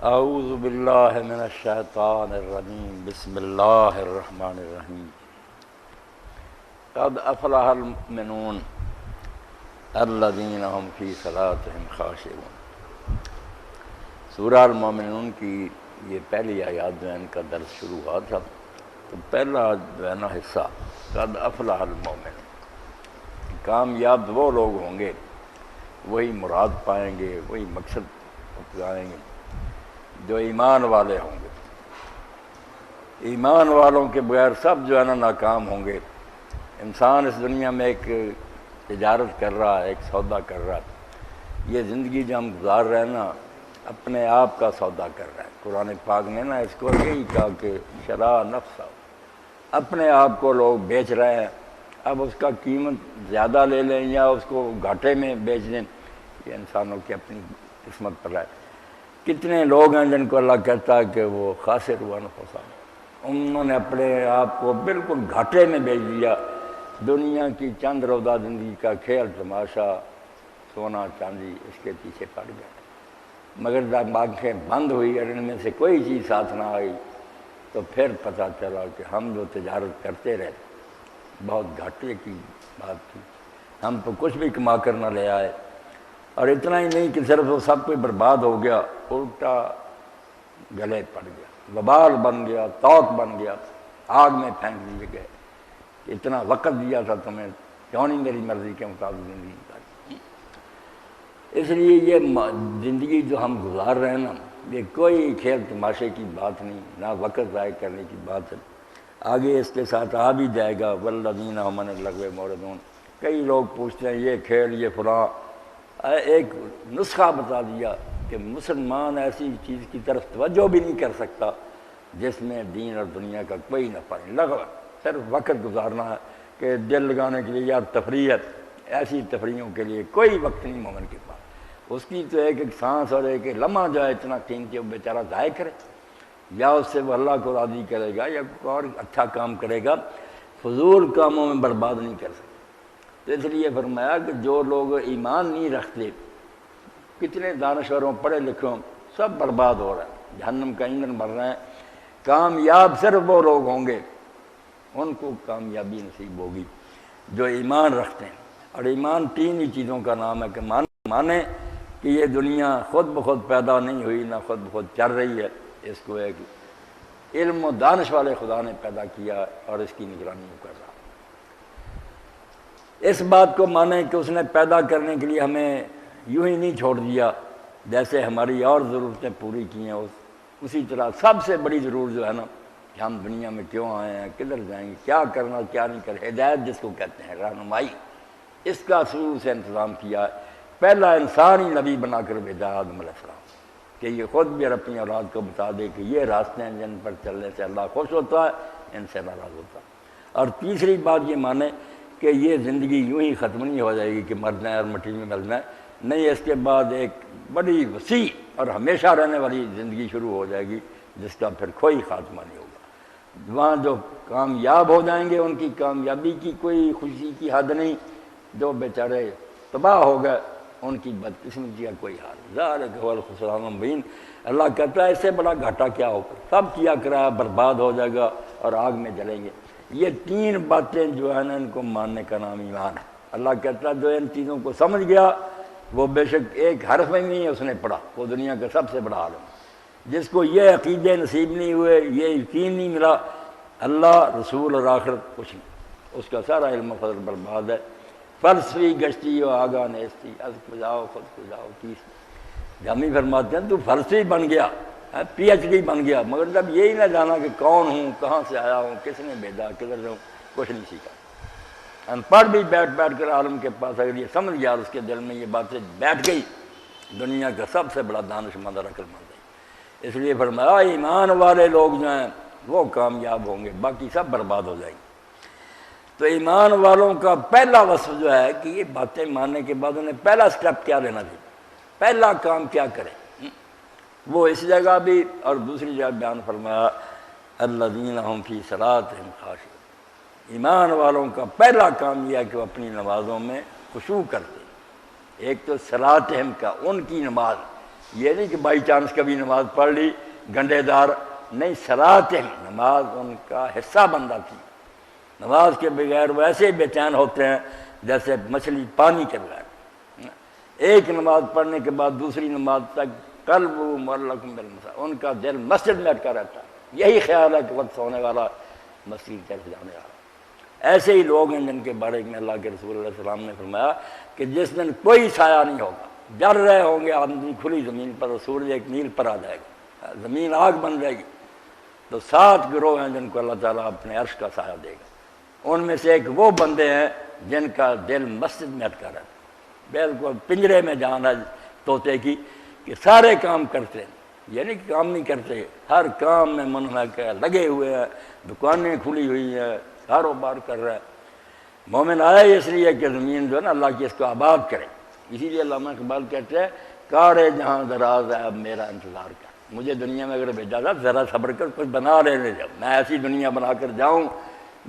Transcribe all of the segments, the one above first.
اعوذ باللہ من الشیطان الرجیم بسم اللہ الرحمن الرحیم قد افلح المؤمنون الذین هم فی صلاتهم خاشعون۔ سورہ المومنون کی یہ پہلی آیات جو ہے ان کا درس شروع ہوا تھا، تو پہلا جو ہے نا حصہ قد افلح المؤمنون، کامیاب وہ لوگ ہوں گے، وہی مراد پائیں گے، وہی مقصد پائیں گے جو ایمان والے ہوں گے۔ ایمان والوں کے بغیر سب جو ہے نا ناکام ہوں گے۔ انسان اس دنیا میں ایک تجارت کر رہا ہے، ایک سودا کر رہا ہے۔ یہ زندگی جو ہم گزار رہے ہیں نا، اپنے آپ کا سودا کر رہا ہے۔ قرآن پاک نے نا اس کو یہی کہا کہ شرا نفسہ، اپنے آپ کو لوگ بیچ رہے ہیں۔ اب اس کا قیمت زیادہ لے لیں یا اس کو گھاٹے میں بیچ دیں، یہ انسانوں کی اپنی قسمت پر ہے۔ کتنے لوگ ہیں جن کو اللہ کہتا ہے کہ وہ خاسر ہوا انفسہم، انہوں نے اپنے آپ کو بالکل گھاٹے میں بیچ دیا۔ دنیا کی چند روزہ زندگی کا کھیل تماشا، سونا چاندی، اس کے پیچھے پڑ گئے، مگر جب آنکھیں بند ہوئی اور ان میں سے کوئی چیز ساتھ نہ آئی تو پھر پتہ چلا کہ ہم جو تجارت کرتے رہے بہت گھاٹے کی بات تھی، ہم تو کچھ بھی کما کر نہ لے آئے۔ اور اتنا ہی نہیں کہ صرف وہ سب کوئی برباد ہو گیا، الٹا گلے پڑ گیا، وبال بن گیا، توق بن گیا، آگ میں پھینک دیے گئے۔ اتنا وقت دیا تھا تمہیں، کیوں نہیں میری مرضی کے مطابق زندگی گزاری؟ اس لیے یہ زندگی جو ہم گزار رہے ہیں نا، یہ کوئی کھیل تماشے کی بات نہیں، نہ وقت ضائع کرنے کی بات ہے۔ آگے اس کے ساتھ آ بھی جائے گا والذین هم عن اللغو معرضون۔ کئی لوگ پوچھتے ہیں یہ کھیل، یہ فلاں، ایک نسخہ بتا دیا کہ مسلمان ایسی چیز کی طرف توجہ بھی نہیں کر سکتا جس میں دین اور دنیا کا کوئی نفع نہیں۔ لغو صرف وقت گزارنا ہے کہ دل لگانے کے لیے یا تفریح ہے، ایسی تفریحوں کے لیے کوئی وقت نہیں مومن کے پاس۔ اس کی تو ایک سانس اور ایک لمحہ جو ہے اتنا قیمتی وہ بیچارہ ضائع کرے، یا اس سے وہ اللہ کو راضی کرے گا یا کوئی اور اچھا کام کرے گا، فضول کاموں میں برباد نہیں کر سکتا۔ تو اس لیے فرمایا کہ جو لوگ ایمان نہیں رکھتے، کتنے دانشوروں پڑھے لکھوں سب برباد ہو رہے ہیں، جہنم کا ایندھن بن رہے ہیں۔ کامیاب صرف وہ لوگ ہوں گے، ان کو کامیابی نصیب ہوگی جو ایمان رکھتے ہیں۔ اور ایمان تین ہی چیزوں کا نام ہے کہ مانے کہ یہ دنیا خود بخود پیدا نہیں ہوئی، نہ خود بخود چل رہی ہے، اس کو ایک علم و دانش والے خدا نے پیدا کیا اور اس کی نگرانی کر رہا۔ اس بات کو مانیں کہ اس نے پیدا کرنے کے لیے ہمیں یوں ہی نہیں چھوڑ دیا، جیسے ہماری اور ضرورتیں پوری کی ہیں، اسی طرح سب سے بڑی ضرورت جو ہے نا کہ ہم دنیا میں کیوں آئے ہیں، کدھر جائیں گے، کیا کرنا کیا نہیں کرنا، ہدایت جس کو کہتے ہیں، رہنمائی، اس کا شروع سے انتظام کیا ہے۔ پہلا انسان ہی نبی بنا کر بھیجا آدم علیہ السلام کہ یہ خود بھی اپنی اولاد کو بتا دے کہ یہ راستے ہیں جن پر چلنے سے اللہ خوش ہوتا ہے، ان سے ناراض ہوتا ہے۔ اور تیسری بات یہ مانے کہ یہ زندگی یوں ہی ختم نہیں ہو جائے گی کہ مرنا ہے اور مٹی میں ملنا ہے، نہیں، اس کے بعد ایک بڑی وسیع اور ہمیشہ رہنے والی زندگی شروع ہو جائے گی جس کا پھر کوئی خاتمہ نہیں ہوگا۔ وہاں جو کامیاب ہو جائیں گے ان کی کامیابی کی کوئی خوشی کی حد نہیں، جو بیچارے تباہ ہو گئے ان کی بدقسمتی کا کوئی حال نہیں۔ ذالک هو الخسران المبین۔ اللہ کہتا ہے اس سے بڑا گھاٹا کیا ہوگا، سب کیا کرا برباد ہو جائے گا اور آگ میں جلیں گے۔ یہ تین باتیں جو ہیں نا ان کو ماننے کا نام ایمان ہے۔ اللہ کہتا ہے جو ان چیزوں کو سمجھ گیا وہ بے شک ایک حرف میں نہیں اس نے پڑھا، وہ دنیا کا سب سے بڑا عالم۔ جس کو یہ عقیدے نصیب نہیں ہوئے، یہ یقین نہیں ملا اللہ رسول اور آخرت کچھ نہیں، اس کا سارا علم و فضل برباد ہے۔ فلسفی گشتی و آگاہ نیستی، از کجاؤ خود کجاؤ کیس۔ جامی فرماتے ہیں تو فلسفی بن گیا، پی ایچ ڈی بن گیا، مگر جب یہی نہ جانا کہ کون ہوں، کہاں سے آیا ہوں، کس نے بھیجا، کدھر جاؤں، کچھ نہیں سیکھا۔ ان پڑھ بھی بیٹھ کر عالم کے پاس اگر یہ سمجھ گیا اور اس کے دل میں یہ باتیں بیٹھ گئی، دنیا کا سب سے بڑا دانش مند اور عقل مند ہے۔ اس لیے فرمایا ایمان والے لوگ جو ہیں وہ کامیاب ہوں گے، باقی سب برباد ہو جائیں گے۔ تو ایمان والوں کا پہلا وصف جو ہے کہ یہ باتیں ماننے کے بعد انہیں پہلا سٹیپ کیا لینا چاہیے، پہلا کام کیا کریں، وہ اس جگہ بھی اور دوسری جگہ بیان فرمایا الذین هم فی صلاتهم خاشعون۔ ایمان والوں کا پہلا کام یہ ہے کہ وہ اپنی نمازوں میں خشوع کرتے ہیں۔ ایک تو صلاتہم کا، ان کی نماز، یہ نہیں کہ بائی چانس کبھی نماز پڑھ لی گنڈے دار نہیں، صلاۃ نماز ان کا حصہ بنتا تھی۔ نماز کے بغیر وہ ایسے بے چین ہوتے ہیں جیسے مچھلی پانی کے بغیر۔ ایک نماز پڑھنے کے بعد دوسری نماز تک قلب معلق بالمساجد، ان کا دل مسجد میں اٹکا رہتا ہے، یہی خیال ہے کہ وقت ہونے والا مسجد طرف جانے والا۔ ایسے ہی لوگ ہیں جن کے بارے میں اللہ کے رسول علیہ السلام نے فرمایا کہ جس دن کوئی سایہ نہیں ہوگا، ڈر رہے ہوں گے آدمی کھلی زمین پر، سورج 1 میل پر آ جائے گا، زمین آگ بن جائے گی، تو 7 گروہ ہیں جن کو اللہ تعالیٰ اپنے عرش کا سایہ دے گا۔ ان میں سے ایک وہ بندے ہیں جن کا دل مسجد میں اٹکا رہتا ہے، بالکل پنجرے میں جان ہے طوطے کی کہ سارے کام کرتے ہیں، یعنی کہ کام نہیں کرتے، ہر کام میں منہمک ہے، لگے ہوئے ہیں، دکانیں کھلی ہوئی ہیں، کاروبار کر رہا ہے۔ مومن آیا اس لیے کہ زمین جو ہے نا اللہ کی اس کو آباد کرے، اسی لیے علامہ اقبال کہتے ہیں کار جہاں دراز ہے اب میرا انتظار کر، مجھے دنیا میں اگر بھیجا تھا ذرا صبر کر کچھ بنا لینے جاؤ، میں ایسی دنیا بنا کر جاؤں،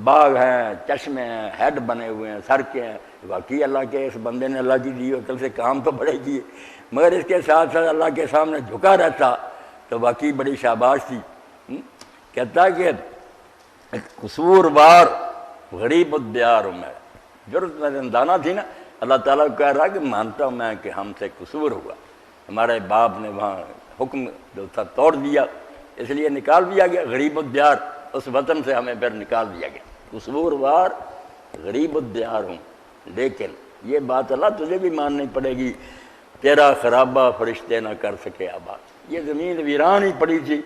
باغ ہیں، چشمے ہیں، ہیڈ بنے ہوئے ہیں، سڑکیں ہیں، واقعی اللہ کے اس بندے نے اللہ کی دی عقل سے کام تو بڑے کیے، مگر اس کے ساتھ ساتھ اللہ کے سامنے جھکا رہتا تو واقعی بڑی شاباش تھی۔ کہتا کہ قصور وار غریب الدیار ہوں میں، ضرورت میں زندانہ تھی نا، اللہ تعالیٰ کو کہہ رہا کہ مانتا ہوں میں کہ ہم سے قصور ہوا، ہمارے باپ نے وہاں حکم جو تھا توڑ دیا، اس لیے نکال دیا گیا، غریب الدیار، اس وطن سے ہمیں پھر نکال دیا گیا، قصور وار غریب الدیار ہوں، لیکن یہ بات اللہ تجھے بھی ماننی پڑے گی، تیرا خرابہ فرشتے نہ کر سکے آباد، یہ زمین ویران ہی پڑی تھی،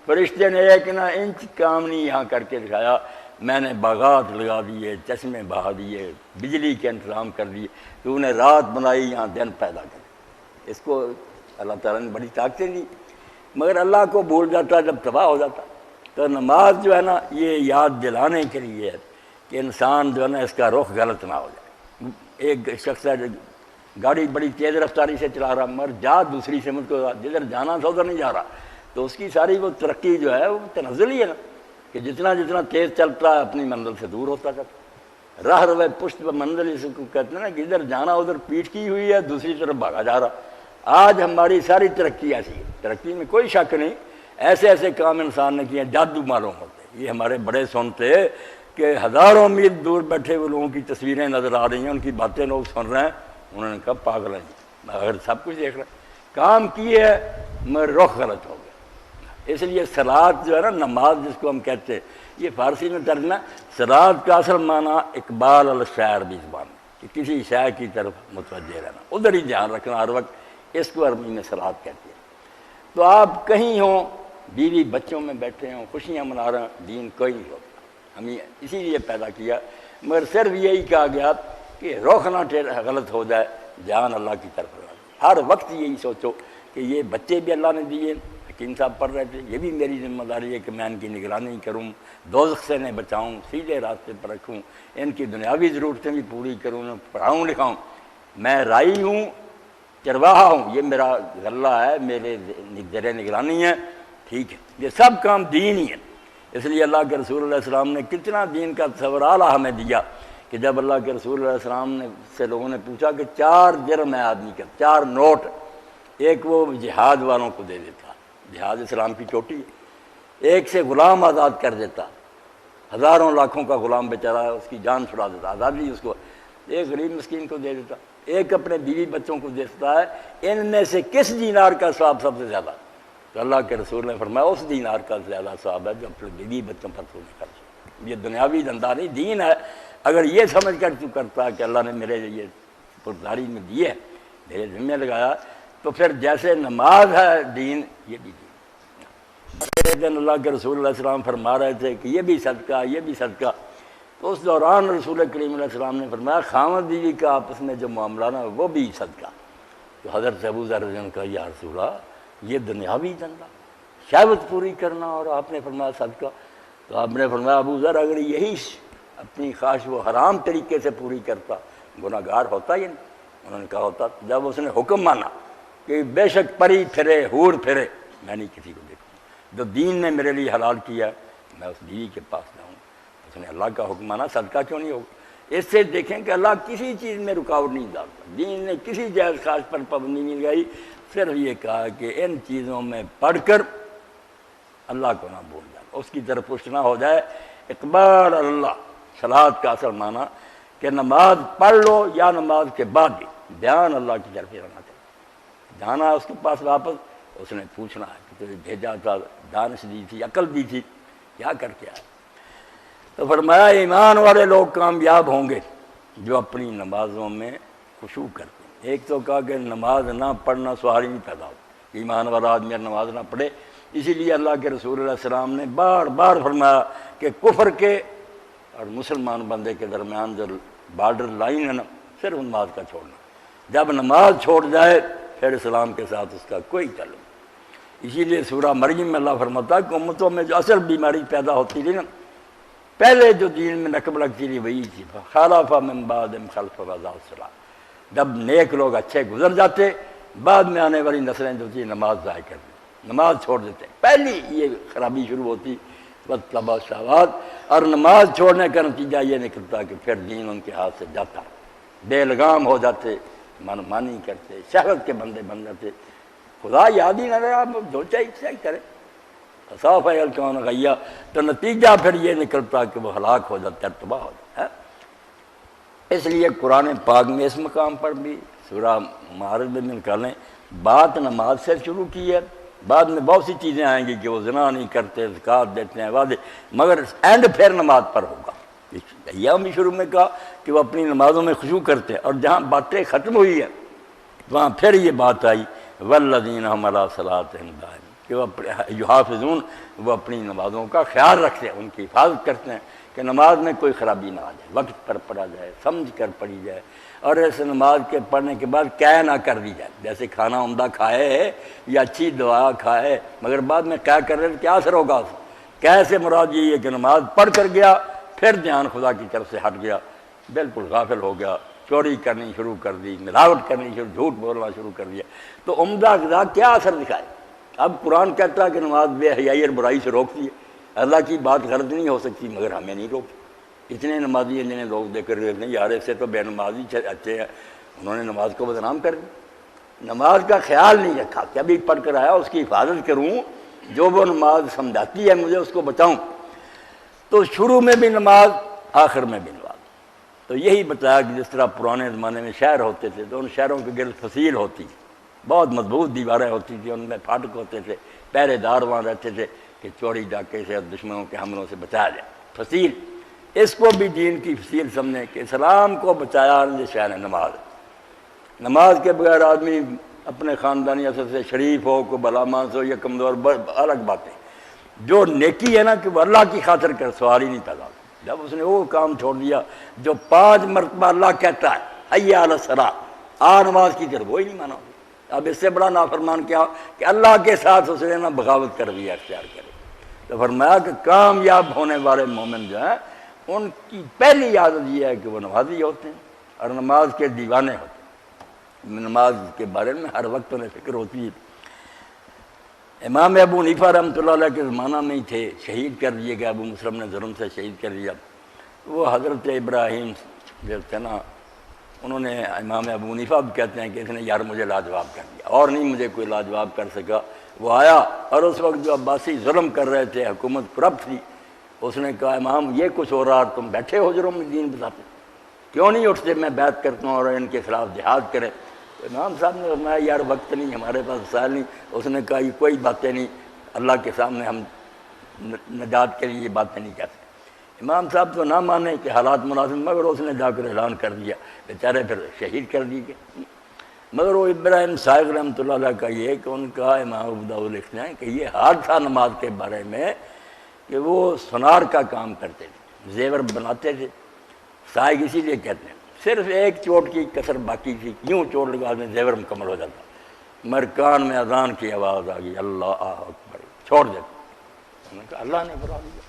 فرشتے نے ایک نہ انچ کام نہیں یہاں کر کے دکھایا، میں نے باغات لگا دیے، چشمے بہا دیے، بجلی کے انتظام کر دیے، تو انہیں رات بنائی یہاں دن پیدا کر، اس کو اللہ تعالیٰ نے بڑی طاقتیں دی، مگر اللہ کو بھول جاتا جب تباہ ہو جاتا۔ تو نماز جو ہے نا یہ یاد دلانے کے لیے ہے کہ انسان جو ہے نا اس کا رخ غلط نہ ہو جائے۔ ایک شخص ہے گاڑی بڑی تیز رفتاری سے چلا رہا، مگر جا دوسری سمت کو، جدھر جانا تھا ادھر نہیں جا رہا، تو اس کی ساری وہ ترقی جو ہے وہ تنزل ہی ہے نا، کہ جتنا جتنا تیز چلتا ہے اپنی منزل سے دور ہوتا جاتا، راہ روے پشت پر منزل، اس کو کہتے ہیں نا کہ ادھر جانا ادھر پیٹ کی ہوئی ہے، دوسری طرف بھاگا جا رہا۔ آج ہماری ساری ترقی ایسی ہے، ترقی میں کوئی شک نہیں، ایسے ایسے کام انسان نے کیے جادو معلوم ہوتے، یہ ہمارے بڑے سنتے کہ ہزاروں میل دور بیٹھے ہوئے لوگوں کی تصویریں نظر آ رہی ہیں، ان کی باتیں لوگ سن رہے ہیں، انہوں نے کہا پاگل ہیں، اگر سب کچھ دیکھ رہے ہیں، کام کیے ہے مگر رخ غلط ہو گیا۔ اس لیے صلاۃ جو ہے نا نماز جس کو ہم کہتے ہیں، یہ فارسی میں ترجمہ، صلاۃ کا اصل معنی اقبال الشعر بھی زبان کہ کسی شے کی طرف متوجہ رہنا، ادھر ہی دھیان رکھنا ہر وقت، اس کو عربی میں صلاۃ کہتے ہیں۔ تو آپ کہیں ہوں، بیوی بچوں میں بیٹھے ہوں، خوشیاں منا رہے ہیں، دین کوئی نہیں ہوتا، ہمیں اسی لیے پیدا کیا، مگر صرف یہی کہا گیا کہ رخ نہ غلط ہو جائے، جان اللہ کی طرف لگا، ہر وقت یہی سوچو کہ یہ بچے بھی اللہ نے دیے، حکیم صاحب پڑھ رہے تھے، یہ بھی میری ذمہ داری ہے کہ میں ان کی نگرانی کروں، دوزخ سے انہیں بچاؤں، سیدھے راستے پر رکھوں، ان کی دنیاوی ضرورتیں بھی پوری کروں، پڑھاؤں لکھاؤں، میں رائی ہوں، چرواہا ہوں، یہ میرا غلہ ہے، میرے زیر نگرانی ہے، ٹھیک ہے، یہ سب کام دین ہی ہے۔ اس لیے اللہ کے رسول علیہ السلام نے کتنا دین کا تصور اعلیٰ ہمیں دیا کہ جب اللہ کے رسول علیہ السلام نے سے لوگوں نے پوچھا کہ 4 جرم ہے آدمی کا، 4 نوٹ، ایک وہ جہاد والوں کو دے دیتا، جہاد اسلام کی چوٹی ہے، ایک سے غلام آزاد کر دیتا، ہزاروں لاکھوں کا غلام بیچارہ اس کی جان چھڑا دیتا، آزادی اس کو، ایک غریب مسکین کو دے دیتا، ایک اپنے بیوی بچوں کو دیتا ہے، ان میں سے کس دینار کا ثواب سب سے زیادہ؟ تو اللہ کے رسول نے فرمایا اس دینار کا زیادہ ثواب ہے جو اپنے بیوی بچوں پر تو نہیں خرچ، یہ دنیاوی دھندا نہیں، دین ہے۔ اگر یہ سمجھ کر تو کرتا ہے کہ اللہ نے میرے یہ پرداری میں دیے، میرے ذمہ لگایا، تو پھر جیسے نماز ہے دین، یہ بھی دین۔ ایک دن اللہ کے رسول علیہ السلام فرما رہے تھے کہ یہ بھی صدقہ، یہ بھی صدقہ، تو اس دوران رسول کریم علیہ السلام نے فرمایا خاوند بیوی کا آپس میں جو معاملہ نا وہ بھی صدقہ۔ تو حضرت ابو ذر نے کہا یا رسول اللہ یہ دنیاوی دھندا، شہوت پوری کرنا، اور آپ نے فرمایا صدقہ۔ تو آپ نے فرمایا ابو ذر اگر یہی اپنی خواہش وہ حرام طریقے سے پوری کرتا گناہ گار ہوتا ہی نہیں؟ انہوں نے کہا ہوتا۔ جب اس نے حکم مانا کہ بے شک پری پھرے حور پھرے میں نہیں کسی کو دیکھوں، جو دین نے میرے لیے حلال کیا میں اس بیوی کے پاس جاؤں، اس نے اللہ کا حکم مانا، صدقہ کیوں نہیں ہوگا؟ اس سے دیکھیں کہ اللہ کسی چیز میں رکاوٹ نہیں ڈالتا، دین نے کسی جائز خواہش پر پابندی نہیں لگائی، صرف یہ کہا کہ ان چیزوں میں پڑھ کر اللہ کو نہ بھول جانا، اس کی طرف پشت نہ ہو جائے۔ اقبال اللہ صلاۃ کا اصل معنی کہ نماز پڑھ لو یا نماز کے بعد بھی دھیان اللہ کی طرف رہنا چاہیے، جانا اس کے پاس واپس، اس نے پوچھنا ہے کہ تجھے بھیجا تھا، دانش دی تھی، عقل دی تھی، کیا کر کے آیا؟ تو فرمایا ایمان والے لوگ کامیاب ہوں گے جو اپنی نمازوں میں خشوع کرتے ہیں۔ ایک تو کہا کہ نماز نہ پڑھنا سوال ہی نہیں پیدا ہوتا، ایمان والا آدمی نماز نہ پڑھے، اسی لیے اللہ کے رسول علیہ السلام نے بار بار فرمایا کہ کفر کے اور مسلمان بندے کے درمیان جو بارڈر لائن ہے نا، صرف نماز کا چھوڑنا، جب نماز چھوڑ جائے پھر اسلام کے ساتھ اس کا کوئی تعلق۔ اسی لیے سورہ مریم میں اللہ فرماتا ہے کہ امتوں میں جو اصل بیماری پیدا ہوتی تھی نا، پہلے جو دین میں نقب لگتی تھی وہی تھی، خلف من بعدہم خلف اضاعوا الصلاۃ، جب نیک لوگ اچھے گزر جاتے بعد میں آنے والی نسلیں جو تھی نماز ضائع کر دی، نماز چھوڑ دیتے، پہلی یہ خرابی شروع ہوتی واتبعوا الشہوات، اور نماز چھوڑنے کا نتیجہ یہ نکلتا کہ پھر دین ان کے ہاتھ سے جاتا، بے لگام ہو جاتے، من مانی کرتے، شہوت کے بندے بن جاتے، خدا یاد ہی نہ رہا، آپ جو چاہیے کرے، صاف ہے کون غیا، تو نتیجہ پھر یہ نکلتا کہ وہ ہلاک ہو جاتا ہے، تباہ ہو جاتا ہے۔ اس لیے قرآن پاک میں اس مقام پر بھی سورہ معارج میں نکالیں، بات نماز سے شروع کی ہے، بعد میں بہت سی چیزیں آئیں گی کہ وہ زنا نہیں کرتے، زکوٰۃ دیتے ہیں، وعدے، مگر اینڈ پھر نماز پر ہوگا۔ ایام بھی شروع میں کہا کہ وہ اپنی نمازوں میں خشوع کرتے ہیں، اور جہاں باتیں ختم ہوئی ہیں وہاں پھر یہ بات آئی والذین هم علی صلاتہم دائمون، کہ وہ یحافظون، وہ اپنی نمازوں کا خیال رکھتے ہیں، ان کی حفاظت کرتے ہیں کہ نماز میں کوئی خرابی نہ آ جائے، وقت پر پڑھا جائے، سمجھ کر پڑھی جائے، اور ایسے نماز کے پڑھنے کے بعد قے نہ کر دی جائے، جیسے کھانا عمدہ کھائے یا اچھی دعا کھائے مگر بعد میں قے کر رہے تو کیا اثر ہوگا اس قے سے مراد یہ ہے کہ نماز پڑھ کر گیا پھر دھیان خدا کی طرف سے ہٹ گیا، بالکل غافل ہو گیا، چوری کرنی شروع کر دی، ملاوٹ کرنی شروع، جھوٹ بولنا شروع کر دیا، تو عمدہ غذا کیا اثر دکھائے؟ اب قرآن کہتا ہے کہ نماز بے حیائی اور برائی سے روکتی ہے، اللہ کی بات غلط نہیں ہو سکتی مگر ہمیں نہیں روکتی۔ اتنے نمازی ہیں جنہیں لوگ دیکھ کر رہتے ہیں یار اس سے تو بے نمازی اچھے ہیں، انہوں نے نماز کو بدنام کر دی، نماز کا خیال نہیں رکھا کہ ابھی پڑھ کر آیا اس کی حفاظت کروں، جو وہ نماز سمجھاتی ہے مجھے اس کو بچاؤں، تو شروع میں بھی نماز آخر میں بھی نماز۔ تو یہی بتایا کہ جس طرح پرانے زمانے میں شہر ہوتے تھے تو ان شہروں کے گرد فصیل ہوتی، بہت مضبوط دیواریں ہوتی تھیں، ان میں پھاٹک ہوتے تھے، پہرے دار وہاں رہتے تھے کہ چوری ڈاکے سے اور دشمنوں کے حملوں سے بچایا جائے، فصیل، اس کو بھی دین کی فصیل سمجھیں کہ اسلام کو بچایا شہر ہے نماز۔ نماز کے بغیر آدمی اپنے خاندانی اثر سے شریف ہو، کو بھلا مانس ہو یا کمزور، الگ باتیں، جو نیکی ہے نا کہ وہ اللہ کی خاطر کر، سوال ہی نہیں پیدا ہوتا۔ جب اس نے وہ کام چھوڑ دیا جو 5 مرتبہ اللہ کہتا ہے حی علی الصلاۃ، آ نماز کی طرف، وہی نہیں مانا، اب اس سے بڑا نافرمان کیا کہ اللہ کے ساتھ اس نے نا بغاوت کر دیا، اختیار کرے۔ تو فرمایا کہ کامیاب ہونے والے مومن جو ہیں ان کی پہلی عادت یہ ہے کہ وہ نمازی ہوتے ہیں اور نماز کے دیوانے ہوتے ہیں، نماز کے بارے میں ہر وقت انہیں فکر ہوتی ہے۔ امام ابو حنیفہ رحمۃ اللہ علیہ کے زمانہ میں ہی تھے، شہید کر دیے گئے، ابو مسلم نے ظلم سے شہید کر دیا۔ وہ حضرت ابراہیم جو تھے نا، انہوں نے، امام ابو حنیفہ بھی کہتے ہیں کہ اس نے یار مجھے لاجواب کر دیا اور نہیں مجھے کوئی لاجواب کر سکا۔ وہ آیا اور اس وقت جو عباسی ظلم کر رہے تھے، حکومت کرپٹ تھی، اس نے کہا امام یہ کچھ ہو رہا، تم بیٹھے حجروں میں دین بتاتے، کیوں نہیں اٹھتے میں بیعت کرتا ہوں اور ان کے خلاف جہاد کریں؟ امام صاحب نے فرمایا یار وقت نہیں، ہمارے پاس وسائل نہیں۔ اس نے کہا یہ کوئی باتیں نہیں، اللہ کے سامنے ہم نجات کے لیے یہ باتیں نہیں کہتے۔ امام صاحب تو نہ مانے کہ حالات مناسب، مگر اس نے جا کر اعلان کر دیا، بیچارے پھر شہید کر دیے گئے۔ مگر وہ ابراہیم صاحب رحمۃ اللہ علیہ کا یہ کہ ان کا امام ابو داؤد لکھتے ہیں کہ یہ حال تھا نماز کے بارے میں کہ وہ سونار کا کام کرتے تھے، زیور بناتے تھے، سائق اسی لیے کہتے ہیں، صرف ایک چوٹ کی کسر باقی تھی، یوں چوٹ لگا دیں زیور مکمل ہو جاتا، مرکان میں اذان کی آواز آ گئی، اللہ اکبر، چھوڑ دیتے۔ انہوں نے کہا اللہ نے فرما دیا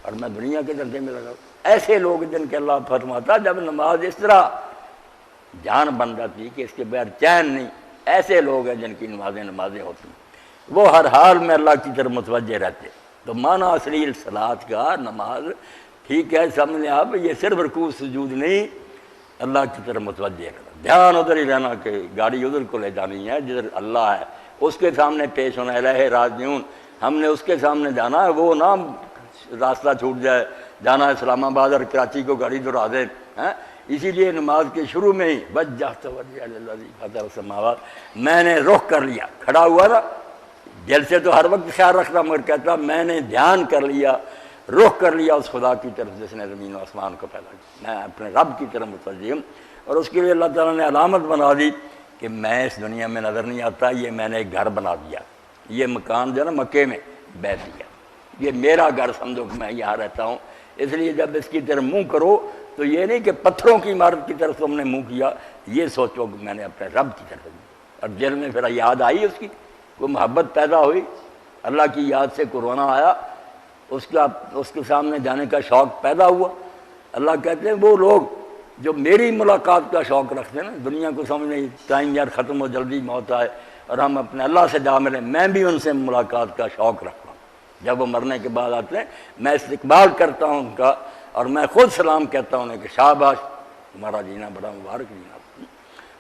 اور میں دنیا کے دھندے میں لگا۔ ایسے لوگ جن کے اللہ فرماتا جب نماز اس طرح جان بن جاتی کہ اس کے بغیر چین نہیں، ایسے لوگ ہیں جن کی نمازیں ہوتی ہیں، وہ ہر حال میں اللہ کی طرف متوجہ رہتے۔ تو معنی اصلی صلاۃ کا نماز ٹھیک ہے، سمجھ لیں آپ، یہ صرف رکوع سجود نہیں، اللہ کی طرف متوجہ رہنا، دھیان ادھر ہی رہنا کہ گاڑی ادھر کو لے جانی ہے جدھر اللہ ہے، اس کے سامنے پیش ہونا، الہ راجعون، ہم نے اس کے سامنے جانا ہے، وہ نہ راستہ چھوٹ جائے، جانا ہے اسلام آباد اور کراچی کو گاڑی دہرا دیں. اسی لیے نماز کے شروع میں ہی وجہت وجہی للذی فطر السماوات، میں نے رخ کر لیا، کھڑا ہوا نا، دل سے تو ہر وقت خیال رکھتا مگر کہتا میں نے دھیان کر لیا، رخ کر لیا اس خدا کی طرف جس نے زمین و آسمان کو پیدا کیا، میں اپنے رب کی طرف متوجہ ہوں. اور اس کے لیے اللہ تعالیٰ نے علامت بنا دی کہ میں اس دنیا میں نظر نہیں آتا، یہ میں نے ایک گھر بنا دیا، یہ مکان جو ہے نا مکے میں بیٹھ دیا، یہ میرا گھر سمجھو کہ میں یہاں رہتا ہوں. اس لیے جب اس کی طرف منہ کرو تو یہ نہیں کہ پتھروں کی عمارت کی طرف تم نے منہ کیا، یہ سوچو کہ میں نے اپنے رب کی طرف. اور دل میں پھر یاد آئی اس کی، کوئی محبت پیدا ہوئی، اللہ کی یاد سے کورونا آیا، اس کے سامنے جانے کا شوق پیدا ہوا. اللہ کہتے ہیں وہ لوگ جو میری ملاقات کا شوق رکھتے ہیں نا، دنیا کو سمجھنے ٹائم یار ختم ہو، جلدی موت آئے اور ہم اپنے اللہ سے جا ملیں، میں بھی ان سے ملاقات کا شوق رکھتا ہوں. جب وہ مرنے کے بعد آتے ہیں میں استقبال کرتا ہوں ان کا، اور میں خود سلام کہتا ہوں انہیں کہ شاباش تمہارا جینا بڑا مبارک جینا.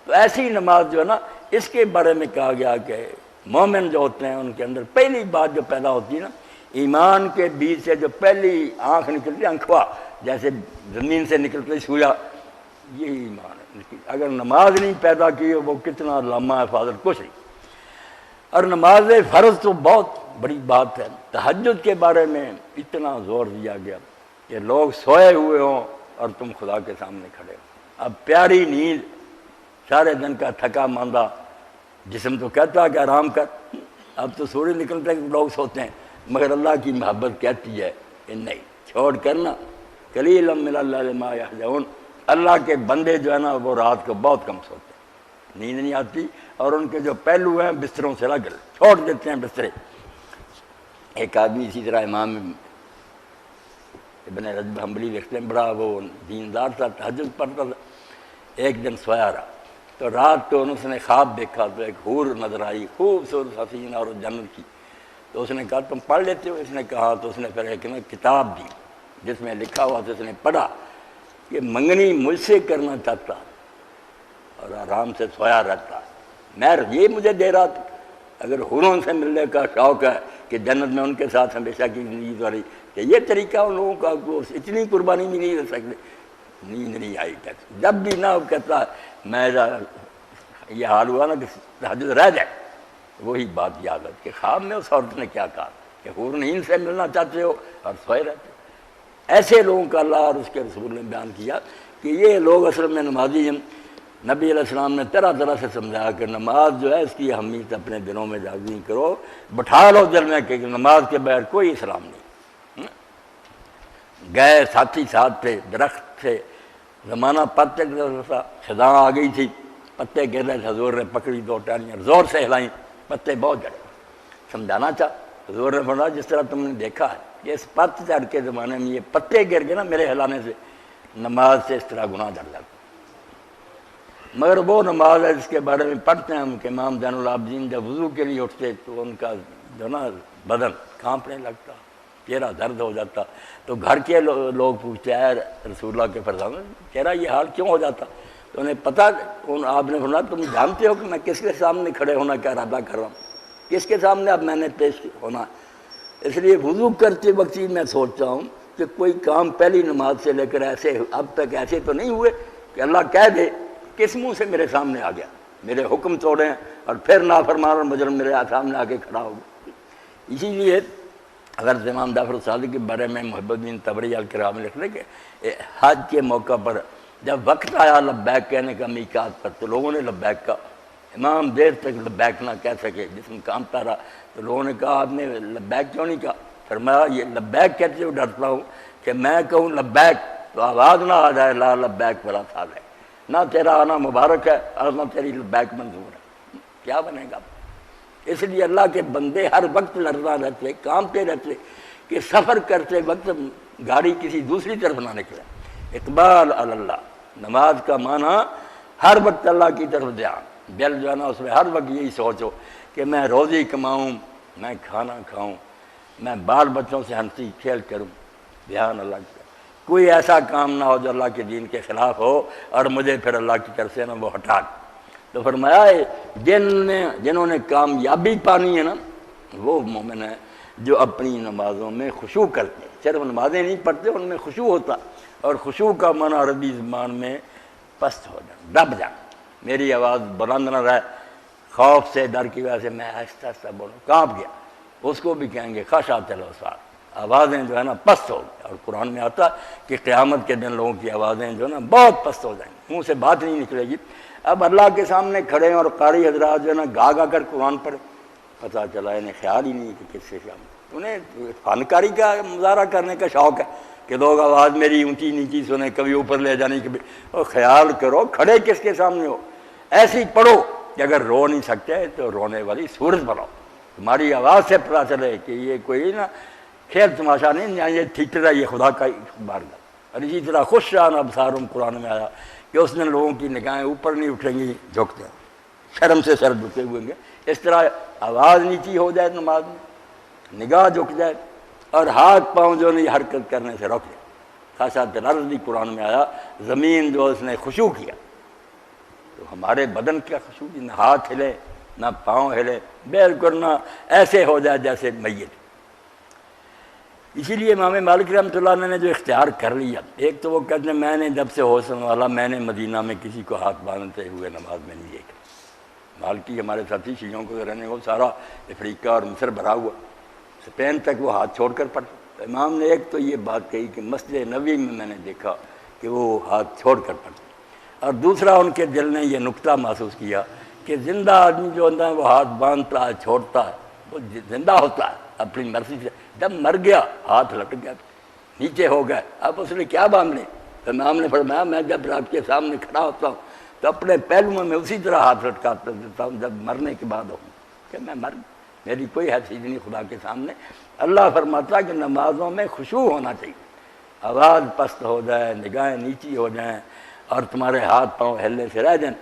تو ایسی نماز جو ہے نا، اس کے بارے میں کہا گیا کہ مومن جو ہوتے ہیں ان کے اندر پہلی بات جو پیدا ہوتی ہے نا، ایمان کے بیچ سے جو پہلی آنکھ نکلتی ہے، انکھوا جیسے زمین سے نکلتے سویا، یہی ایمان ہے. اگر نماز نہیں پیدا کی وہ کتنا علامہ حفاظت کچھ نہیں. اور نماز فرض تو بہت بڑی بات ہے. تہجد کے بارے میں اتنا زور دیا گیا کہ لوگ سوئے ہوئے ہوں اور تم خدا کے سامنے کھڑے ہو. اب پیاری نیند، سارے دن کا تھکا ماندہ جسم تو کہتا ہے کہ آرام کر، اب تو سورج نکلتے ہیں لوگ سوتے ہیں، مگر اللہ کی محبت کہتی ہے کہ نہیں، چھوڑ کرنا. قلیلا من اللیل ما یہجعون، اللہ کے بندے جو ہے نا وہ رات کو بہت کم سوتے ہیں، نیند نہیں آتی، اور ان کے جو پہلو ہیں بستروں سے لگ چھوڑ دیتے ہیں بسترے. ایک آدمی اسی طرح امام ابن رجب حنبلی لکھتے ہیں، بڑا وہ دیندار تھا، تہجد پڑھتا تھا. ایک دن سویا رہا تو رات کو اس نے خواب دیکھا تو ایک حور نظر آئی، خوبصورت حسین اور جنت کی. تو اس نے کہا تم پڑھ لیتے ہو؟ اس نے کہا. تو اس نے پھر ایک کتاب دی جس میں لکھا ہوا تھا، اس نے پڑھا کہ منگنی مجھ سے کرنا چاہتا اور آرام سے سویا رہتا، میں یہ مجھے دے رہا تھا. اگر حوروں سے ملنے کا شوق ہے کہ جنت میں ان کے ساتھ ہمیشہ کی زندگی گزاری، کہ یہ طریقہ ان لوگوں کا اتنی قربانی بھی نہیں دے سکتے. نیند نہیں آئی. کہتے جب بھی نہ کہتا میرا یہ حال ہوا نا کہ تہجد رہ جائے، وہی بات یاد ہے کہ خواب میں اس عورت نے کیا کہا کہ حور نیند سے ملنا چاہتے ہو اور سوئے رہتے. ایسے لوگوں کا اللہ اور اس کے رسول نے بیان کیا کہ یہ لوگ اصل میں نمازی ہیں. نبی علیہ السلام نے طرح طرح سے سمجھایا کہ نماز جو ہے اس کی اہمیت اپنے دلوں میں جاگزی کرو، بٹھا لو دل میں کہ نماز کے بغیر کوئی اسلام نہیں. گئے ساتھی ساتھ تھے، درخت تھے، زمانہ پتے تھا، خزاں آ گئی تھی، پتے گر رہے تھے، حضور نے پکڑی، دو ٹہنیاں زور سے ہلائیں، پتے بہت گرے. سمجھانا چاہ حضور نے فرمایا جس طرح تم نے دیکھا ہے کہ اس پت چڑھ کے زمانے میں یہ پتے گر گئے نا میرے ہلانے سے، نماز سے اس طرح گناہ ڈر جاتا. مگر وہ نماز ہے جس کے بارے میں پڑھتے ہیں ہم کہ امام زین العابدین جب وضو کے لیے اٹھتے تو ان کا جو نا بدن کانپنے لگتا، چہرہ درد ہو جاتا. تو گھر کے لوگ پوچھتے ہیں رسول اللہ کے فرزند چہرہ یہ حال کیوں ہو جاتا؟ تو انہیں پتہ، آپ نے فرمایا تم جانتے ہو کہ میں کس کے سامنے کھڑے ہونا کا ارادہ کر رہا ہوں، کس کے سامنے اب میں نے پیش ہونا. اس لیے وضو کرتے وقت ہی میں سوچتا ہوں کہ کوئی کام پہلی نماز سے لے کر ایسے اب تک ایسے تو نہیں ہوئے کہ اللہ کہہ دے کس منہ سے میرے سامنے آ گیا، میرے حکم توڑیں اور پھر نافرمان اور مجرم میرے سامنے آ کے کھڑا ہو گیا. اسی لیے اگر امام جعفر صادق کے بارے میں محب الدین طبری الکرام لکھ لیں کہ حج کے موقع پر جب وقت آیا لبیک کہنے کا میقات پر تو لوگوں نے لبیک کہا. امام دیر تک لبیک نہ کہہ سکے، جسم کانپتا رہا، تو لوگوں نے کہا آپ نے لبیک کیوں نہیں کہا؟ فرمایا یہ لبیک کہتے ہوئے ڈرتا ہوں کہ میں کہوں لبیک تو آواز نہ آ جائے لا لبیک بڑا سال ہے، نہ تیرا آنا مبارک ہے اور نہ تیری لبیک منظور ہے، کیا بنے گا؟ اس لیے اللہ کے بندے ہر وقت لڑنا رہتے، کامتے رہتے کہ سفر کرتے وقت گاڑی کسی دوسری طرف نہ نکلے. اقبال اللہ، نماز کا معنی ہر وقت اللہ کی طرف دھیان، دل جو ہے نا اس میں ہر وقت یہی سوچو کہ میں روزی کماؤں، میں کھانا کھاؤں، میں بال بچوں سے ہنسی کھیل کروں، دھیان اللہ کا. کوئی ایسا کام نہ ہو جو اللہ کے دین کے خلاف ہو اور مجھے پھر اللہ کی طرف سے نا وہ ہٹا دے۔ تو فرمایا جنہوں نے کامیابی پانی ہے نا وہ مومن ہے جو اپنی نمازوں میں خشوع کرتے ہیں، صرف نمازیں نہیں پڑھتے، ان میں خشوع ہوتا، اور خشوع کا معنی عربی زبان میں پست ہو جانا، دب جانا، میری آواز بلند نہ رہے، خوف سے ڈر کی وجہ سے میں آہستہ آہستہ بولوں، کانپ گیا، اس کو بھی کہیں گے خشعت الابصار، آوازیں جو ہے نا پست ہو گئی۔ اور قرآن میں آتا کہ قیامت کے دن لوگوں کی آوازیں جو ہے نا بہت پست ہو جائیں گی، منہ سے بات نہیں نکلے گی۔ اب اللہ کے سامنے کھڑے ہیں اور قاری حضرات جو ہے نا گا گا کر قرآن پڑھے، پتہ چلا انہیں خیال ہی نہیں کہ کس سے شامل، انہیں فنکاری کا مظاہرہ کرنے کا شوق ہے کہ لوگ آواز میری اونچی نیچی سنیں، کبھی اوپر لے جانے، کبھی، اور خیال کرو کھڑے کس کے سامنے ہو، ایسی پڑھو کہ اگر رو نہیں سکتے تو رونے والی صورت بناؤ، تمہاری آواز سے پتہ چلے کہ یہ کوئی نا کھیل تماشا نہیں، یہ تھیٹر ہے، یہ خدا کا بارگاہ۔ اور اسی طرح خشعت ابصارہم قرآن میں آیا کہ اس نے لوگوں کی نگاہیں اوپر نہیں اٹھیں گی، جھکتے ہیں، شرم سے سر جھکے ہوئے گے۔ اس طرح آواز نیچی ہو جائے نماز میں، نگاہ جھک جائے، اور ہاتھ پاؤں جو نہیں حرکت کرنے سے روک لے۔ خشعت الارض بھی قرآن میں آیا، زمین جو اس نے خشوع کیا، تو ہمارے بدن کا خشوع، نہ ہاتھ ہلے نہ پاؤں ہلے، بالکل نہ ایسے ہو جائے جیسے میت۔ اسی لیے امام مالک رحمۃ اللہ علیہ نے جو اختیار کر لیا، ایک تو وہ کہتے ہیں میں نے جب سے ہوش والا میں نے مدینہ میں کسی کو ہاتھ باندھتے ہوئے نماز میں نہیں دیکھا۔ مالکی ہمارے ساتھی شیعوں کو رہنے کو سارا افریقہ اور مصر بھرا ہوا، اسپین تک وہ ہاتھ چھوڑ کر پڑھتے۔ امام نے ایک تو یہ بات کہی کہ مسجد نبوی میں نے دیکھا کہ وہ ہاتھ چھوڑ کر پڑھتے، اور دوسرا ان کے دل نے یہ نقطہ محسوس کیا کہ زندہ آدمی جو ہوتا ہے وہ ہاتھ باندھتا ہے، چھوڑتا ہے، وہ زندہ ہوتا ہے اپنی مرضی سے، جب مر گیا ہاتھ لٹ گیا، نیچے ہو گئے، اب اس نے کیا باندھ لے؟ تو امام نے فرمایا میں جب آپ کے سامنے کھڑا ہوتا ہوں تو اپنے پہلوؤں میں اسی طرح ہاتھ لٹکاتا دیتا ہوں جب مرنے کے بعد ہوں کہ میں مر، میری کوئی حیثیت نہیں خدا کے سامنے۔ اللہ فرماتا کہ نمازوں میں خشوع ہونا چاہیے، آواز پست ہو جائے، نگاہیں نیچی ہو جائیں، اور تمہارے ہاتھ پاؤں ہلنے سے رہ جائیں۔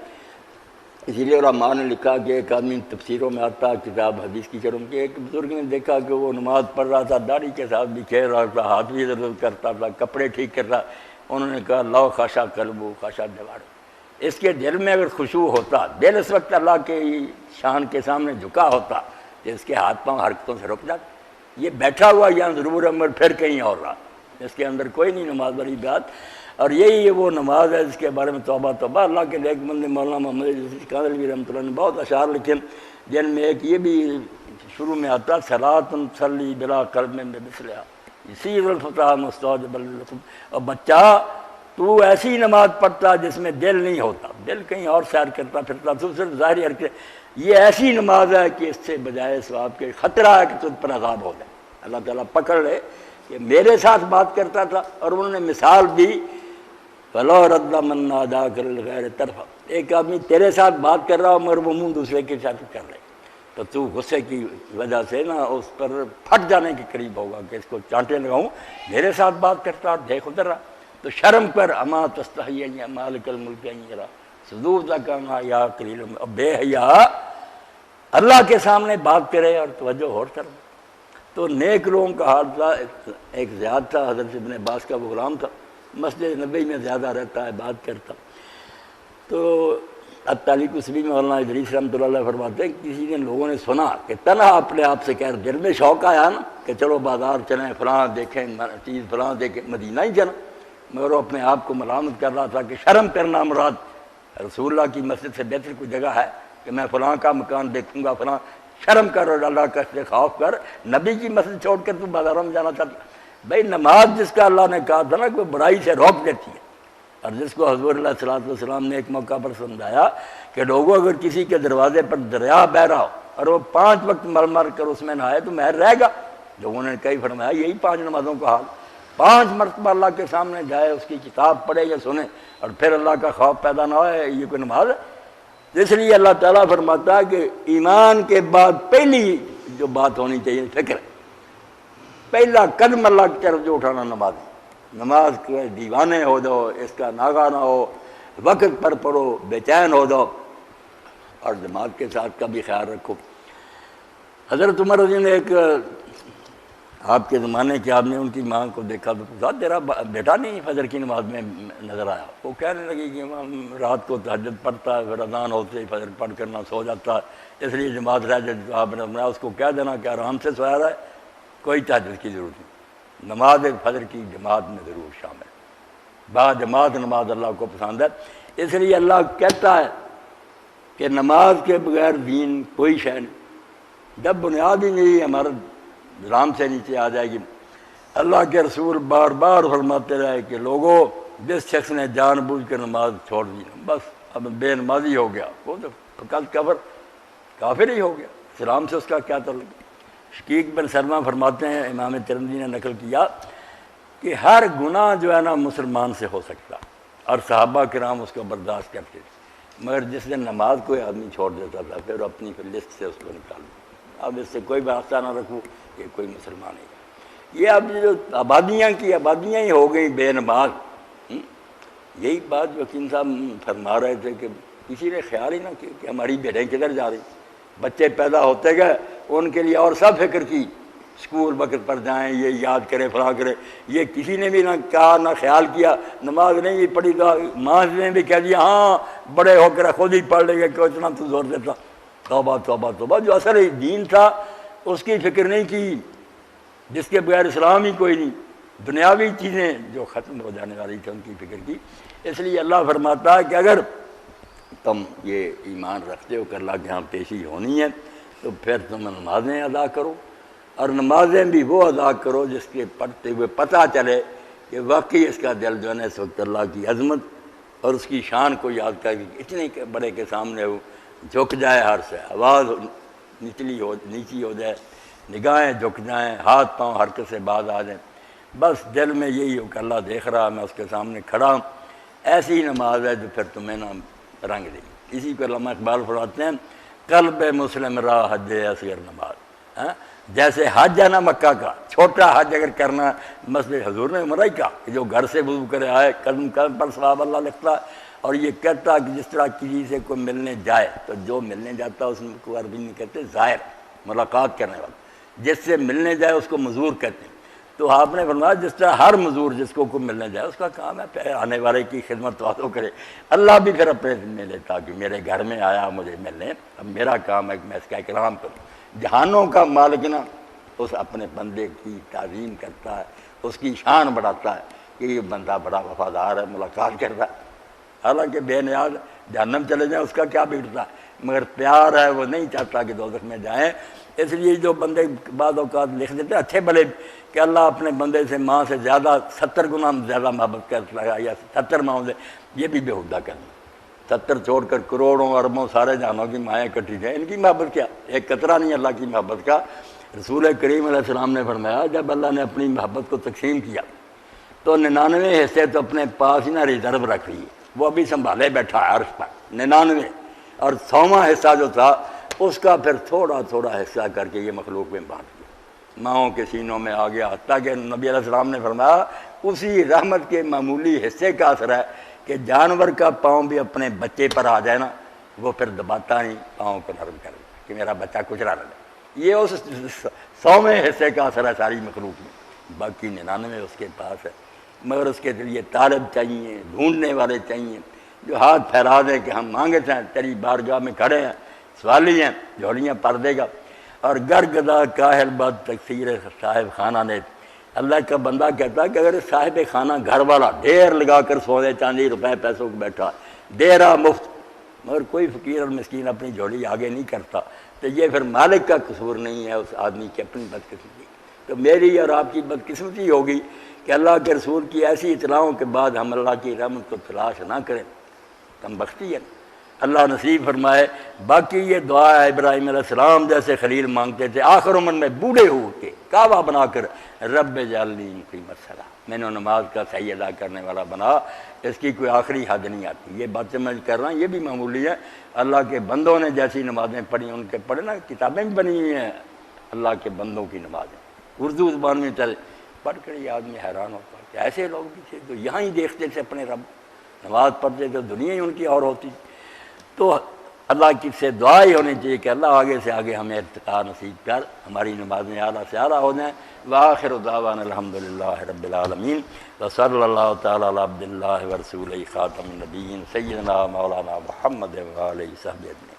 اسی لیے علماء نے لکھا کہ ایک آدمی تفسیروں میں آتا کتاب حدیث کی شرح کہ ایک بزرگ نے دیکھا کہ وہ نماز پڑھ رہا تھا، داڑھی کے ساتھ بھی کھیل رہا تھا، ہاتھ بھی ادھر ادھر کرتا تھا، کپڑے ٹھیک کر رہا، انہوں نے کہا لو خاشع قلبہ خاشع جوارحہ، اس کے دل میں اگر خشوع ہوتا، دل اس وقت اللہ کے شان کے سامنے جھکا ہوتا کہ اس کے ہاتھ پاؤں حرکتوں سے رک جاتے۔ یہ بیٹھا ہوا یہاں ضرور عمر پھر کہیں اور رہا، اس کے اندر کوئی نہیں نماز والی بات۔ اور یہی وہ نماز ہے جس کے بارے میں توبہ توبہ اللہ کے نیک بندے مولانا محمد کاندھلوی رحمۃ اللہ نے بہت اشعار لکھے، جن میں ایک یہ بھی شروع میں آتا صلاۃ تصلی بلا قلب بمثلھا یصیر الفتیٰ مستوجب للحکم، اور بچہ تو ایسی نماز پڑھتا جس میں دل نہیں ہوتا، دل کہیں اور سیر کرتا پھرتا، تو صرف ظاہری حرکت، یہ ایسی نماز ہے کہ اس سے بجائے ثواب کے خطرہ ہے کہ تجھ پر عذاب ہو جائے، اللہ تعالیٰ پکڑ لے کہ میرے ساتھ بات کرتا تھا۔ اور انہوں نے مثال دی فَلَوْ رَدَّ مَن نَادَاكَ لِلْغَيْرِ طَرْفًا، ایک آدمی تیرے ساتھ بات کر رہا ہو مگر وہ منہ دوسرے کے ساتھ کر رہے، تو تو غصے کی وجہ سے نا اس پر پھٹ جانے کے قریب ہوگا کہ اس کو چانٹے لگاؤں، میرے ساتھ بات کرتا دیکھ ادھر رہا، تو شرم کر اما تستحی ان مالک الملک ان یرا صدور تکانا یا قلیل، بے حیا اللہ کے سامنے بات کرے اور توجہ اور کر۔ تو نیک لوگوں کا حال تھا، ایک زیاد تھا حضرت ابن عباس کا وہ غلام تھا، مسجد نبوی میں زیادہ رہتا ہے، بات کرتا، تو اب تعلیق اسوی میں مولانا ادریس رحمۃ اللہ علیہ فرماتے ہیں کسی دن لوگوں نے سنا کہ تنہا اپنے آپ سے کہہ رہے، دل میں شوق آیا نا کہ چلو بازار چلیں، فلاں دیکھیں چیز، فلاں دیکھیں، مدینہ ہی چلیں، مگر وہ اپنے آپ کو ملامت کر رہا تھا کہ شرم کرنا مراد، رسول اللہ کی مسجد سے بہتر کوئی جگہ ہے کہ میں فلاں کا مکان دیکھوں گا، فلاں، شرم کر اور اللہ کا خوف کر، نبی کی مسجد چھوڑ کر تو بازاروں میں جانا چاہتا۔ بھائی نماز جس کا اللہ نے کہا تھا نا کہ وہ برائی سے روک دیتی ہے، اور جس کو حضور علیہ الصلوۃ والسلام نے ایک موقع پر سمجھایا کہ لوگوں اگر کسی کے دروازے پر دریا بہہ رہا ہو اور وہ 5 وقت مر مر کر اس میں نہائے تو مہر رہے گا، لوگوں نے کئی فرمایا یہی 5 نمازوں کا حال، 5 مرتبہ اللہ کے سامنے جائے، اس کی کتاب پڑھے یا سنے اور پھر اللہ کا خوف پیدا نہ ہوئے، یہ کوئی نماز ہے؟ اس لیے اللہ تعالیٰ فرماتا ہے کہ ایمان کے بعد پہلی جو بات ہونی چاہیے فکر، پہلا قدم اللہ کی طرف جو اٹھانا نماز ہے۔ نماز کے دیوانے ہو جاؤ، اس کا ناغہ نہ ہو، وقت پر پڑھو، بے چین ہو جاؤ، اور جماعت کے ساتھ کا بھی خیال رکھو۔ حضرت عمر رضی نے ایک آپ کے زمانے کے آدمی ان کی ماں کو دیکھا تو ذات تیرا بیٹا نہیں فجر کی نماز میں نظر آیا. وہ کہنے لگی کہ امام رات کو تہجد پڑھتا ہے، پھر اذان ہوتے ہی فجر پڑھ کر نہ سو جاتا ہے، اس لیے جماعت رہ جائے. تو آپ نے فرمایا اس کو کہہ دینا کہ آرام سے سویا رہا ہے، کوئی تہجد کی ضرورت نہیں، نماز فجر کی جماعت میں ضرور شامل. با جماعت نماز اللہ کو پسند ہے. اس لیے اللہ کہتا ہے کہ نماز کے بغیر دین کوئی شے نہیں. جب بنیاد ہی نہیں ہمارا رام سے نیچے آ جائے گی. اللہ کے رسول بار بار فرماتے رہے کہ لوگوں، جس شخص نے جان بوجھ کر نماز چھوڑ دی بس اب بے نمازی ہو گیا، وہ تو فقط کافر ہی ہو گیا، اسلام سے اس کا کیا تعلق. شقیق بن سلمہ فرماتے ہیں، امام ترمذی نے نقل کیا کہ ہر گناہ جو ہے نا مسلمان سے ہو سکتا، اور صحابہ کرام اس کو برداشت کرتے تھے، مگر جس دن نماز کوئی آدمی چھوڑ دیتا تھا پھر اپنی لسٹ سے اس کو نکال دیا. اب اس سے کوئی واسطہ نہ رکھو کہ کوئی مسلمان نہیں. یہ اب جو آبادیاں کی آبادیاں ہی ہو گئیں بے نماز. یہی بات وکیل صاحب فرما رہے تھے کہ کسی نے خیال ہی نہ کیا کہ ہماری بھیڑیں کدھر جا رہی. بچے پیدا ہوتے گئے ان کے لیے اور سب فکر کی، اسکول وقت پر جائیں، یہ یاد کریں فلاں کریں. یہ کسی نے بھی نہ کہا نہ خیال کیا. نماز نہیں پڑھی تو ماں نے بھی کہہ دیا ہاں بڑے ہو کر خود ہی پڑھ لیں گے، کیوں اتنا تو زور دیتا. توبہ توبہ توبہ. جو اصل دین تھا اس کی فکر نہیں کی، جس کے بغیر اسلام ہی کوئی نہیں. دنیاوی چیزیں جو ختم ہو جانے والی تھیں ان کی فکر کی. اس لیے اللہ فرماتا ہے کہ اگر تم یہ ایمان رکھتے ہو کہ اللہ کے ہاں پیشی ہونی ہے تو پھر تم نمازیں ادا کرو، اور نمازیں بھی وہ ادا کرو جس کے پڑھتے ہوئے پتہ چلے کہ واقعی اس کا دل جو ہے نا اس وقت اللہ کی عظمت اور اس کی شان کو یاد کر کے اتنے بڑے کے سامنے وہ جھک جائے، ہر سے آواز نیچی ہو جائے، نگاہیں جھک جائیں، ہاتھ پاؤں حرکت سے باز آ جائیں. بس دل میں یہی ہو کہ اللہ دیکھ رہا، میں اس کے سامنے کھڑا ہوں. ایسی نماز ہے جو پھر تمہیں نہ رنگ دے گی. اسی کو علامہ اقبال فرماتے ہیں قلب مسلم را حج اصغر نماز. جیسے حج ہے نا مکہ کا، چھوٹا حج اگر کرنا، مسجد حضور نے عمرہ ہی کہا کہ جو گھر سے وضو کرے آئے قدم قدم پر ثواب اللہ لکھتا ہے. اور یہ کہتا کہ جس طرح کسی سے کوئی ملنے جائے تو جو ملنے جاتا اس کو عربی میں کہتے زائر، ملاقات کرنے والا. جس سے ملنے جائے اس کو مزور کہتے ہیں. تو آپ نے فرمایا جس طرح ہر مزور جس کو کوئی ملنے جائے اس کا کام ہے پھر آنے والے کی خدمت تو کرے. اللہ بھی پھر اپنے ذمہ لیتا کہ میرے گھر میں آیا مجھے ملنے، اب میرا کام ہے کہ میں اس کا اکرام کروں. جہانوں کا مالک نا اس اپنے بندے کی تعظیم کرتا ہے، اس کی شان بڑھاتا ہے کہ یہ بندہ بڑا وفادار ہے، ملاقات کرتا ہے. حالانکہ بے نیاز جہنم چلے جائیں اس کا کیا بگڑتا ہے، مگر پیار ہے، وہ نہیں چاہتا کہ دوزخ میں جائیں. اس لیے جو بندے بعض اوقات لکھ دیتے ہیں اچھے بھلے کہ اللہ اپنے بندے سے ماں سے زیادہ 70 گنا زیادہ محبت کرتا ہے یا 70 ماؤں سے، یہ بھی بےہودہ کرنا. 70 چھوڑ کر کروڑوں اربوں سارے جہانوں کی مائیں کٹھی تھیں، ان کی محبت کیا، ایک قطرہ نہیں اللہ کی محبت کا. رسول کریم علیہ السلام نے فرمایا جب اللہ نے اپنی محبت کو تقسیم کیا تو 99 حصے تو اپنے پاس ہی نہ ریزرو رکھ لیے، وہ ابھی سنبھالے بیٹھا ہے عرش پر 99، اور 100واں حصہ جو تھا اس کا پھر تھوڑا تھوڑا حصہ کر کے یہ مخلوق میں بانٹ دیا، ماؤں کے سینوں میں آ گیا. حتیٰ کہ نبی علیہ السلام نے فرمایا اسی رحمت کے معمولی حصے کا اثر ہے کہ جانور کا پاؤں بھی اپنے بچے پر آ جائے نا وہ پھر دباتا نہیں، پاؤں کو نرم کر دے کہ میرا بچہ کچرا نہ لے. یہ اس 100ویں حصے کا اثر ہے ساری مخلوق میں. باقی 99 اس کے پاس ہے، مگر اس کے لیے طالب چاہیے، ڈھونڈنے والے چاہیے جو ہاتھ پھیلا دیں کہ ہم مانگتے ہیں، تیری بارگاہ میں کھڑے ہیں، سوالی ہیں، جھولیاں پر دے گا. اور گر گدا کاہل بد تقصیر صاحب خانہ نے، اللہ کا بندہ کہتا ہے کہ اگر صاحب خانہ گھر والا ڈھیر لگا کر سونے چاندی روپے پیسوں کو بیٹھا دے رہا مفت، مگر کوئی فقیر اور مسکین اپنی جھولی آگے نہیں کرتا، تو یہ پھر مالک کا قصور نہیں ہے، اس آدمی کی اپنی بدقسمتی. تو میری اور آپ کی بدقسمتی ہوگی کہ اللہ کے رسول کی ایسی اطلاعوں کے بعد ہم اللہ کی رحمت کو تلاش نہ کریں. کم بختی ہے، اللہ نصیب فرمائے. باقی یہ دعا ہے ابراہیم علیہ السلام جیسے خلیل مانگتے تھے، آخر عمر میں بوڑھے ہو کے کعبہ بنا کر رب اجعلنی مقیم الصلاۃ، میں نے نماز کا صحیح ادا کرنے والا بنا. اس کی کوئی آخری حد نہیں آتی. یہ باتیں میں کر رہا ہوں یہ بھی معمولی ہے. اللہ کے بندوں نے جیسی نمازیں پڑھی ان کے پڑھے نا، کتابیں بھی بنی ہوئی ہیں اللہ کے بندوں کی نمازیں اردو زبان میں چلے، پڑھ کر یہ آدمی حیران ہوتا ہے کہ ایسے لوگ بھی تھے جو یہاں ہی دیکھتے تھے اپنے رب، نماز پڑھتے تو دنیا ہی ان کی اور ہوتی. تو اللہ کی سے دعا ہی ہونی چاہیے کہ اللہ آگے سے آگے ہمیں ارتقاء نصیب کر، ہماری نمازیں اعلیٰ سے اعلیٰ ہو جائیں۔ وآخر دعوانا الحمدللہ رب العالمین، وصلی اللہ تعالیٰ علی عبد اللہ ورسولہ خاتم النبیین سیدنا مولانا محمد وآلہ وصحبہ اجمعین۔